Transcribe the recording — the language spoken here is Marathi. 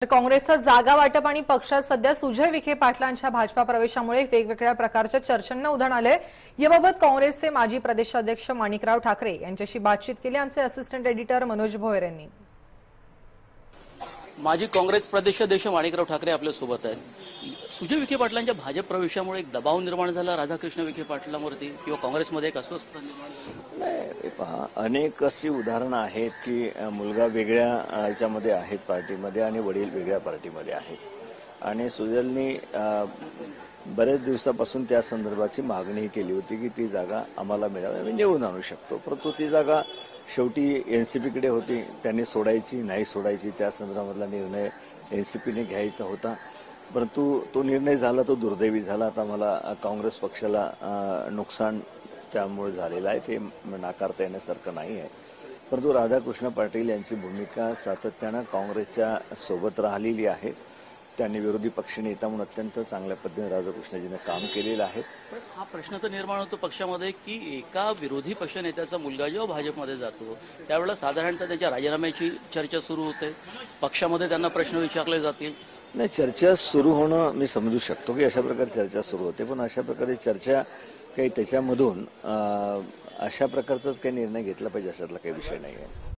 काँग्रेसचा जागा वाटप आणि पक्षात सध्या सुजय विखे पाटलांच्या भाजपा प्रवेशामुळे वेगवेगळ्या प्रकारच्या चर्चांना उधाण आले। याबाबत काँग्रेसचे माजी प्रदेशाध्यक्ष माणिकराव ठाकरे यांच्याशी बातचीत केली आमचे असिस्टंट एडिटर मनोज भोयर यांनी। माजी काँग्रेस प्रदेशाध्यक्ष माणिकराव ठाकरे आपल्या सोबत आहेत। सुजय विखे पाटलांच्या भाजप प्रवेशामुळे एक दबाव निर्माण झाला राधाकृष्ण विखे पाटलांवरती किंवा काँग्रेसमध्ये एक अस्वस्थता निर्माण झाली। नाही, पहा, अनेक अशी उदाहरणं आहेत की मुलगा वेगळ्या याच्यामध्ये आहेत पार्टीमध्ये आणि वडील वेगळ्या पार्टीमध्ये आहेत आणि सुजलनी बरेच दिवसापासून त्या संदर्भाची मागणी केली होती की ती जागा आम्हाला मिळावी, आम्ही निवडून आणू शकतो, परंतु ती जागा शेवटी एनसीपीकडे होती। त्यांनी सोडायची नाही सोडायची त्या संदर्भातला निर्णय एनसीपीने घ्यायचा होता, परंतु तो निर्णय झाला तो दुर्दैवी झाला। आता मला काँग्रेस पक्षाला नुकसान त्यामुळे झालेलं आहे, ते नाकारता येण्यासारखं नाही आहे। परंतु राधाकृष्ण पाटील यांची भूमिका सातत्यानं काँग्रेसच्या सोबत राहिलेली आहे। त्यांनी विरोधी पक्षनेता म्हणून अत्यंत चांगल्या पद्धतीने राधाकृष्णजीने काम केलेलं आहे। हा प्रश्न तर निर्माण होतो पक्षामध्ये की एका विरोधी पक्षनेत्याचा मुलगा जेव्हा भाजपमध्ये जातो त्यावेळेला साधारणतः त्याच्या राजीनाम्याची चर्चा सुरू होते, पक्षामध्ये त्यांना प्रश्न विचारले जातील। नाही, चर्चा सुरू होणं मी समजू शकतो की अशा प्रकारे चर्चा सुरू होते, पण अशा प्रकारे चर्चा काही त्याच्यामधून अशा प्रकारचाच काही निर्णय घेतला पाहिजे अशातला काही विषय नाही आहे।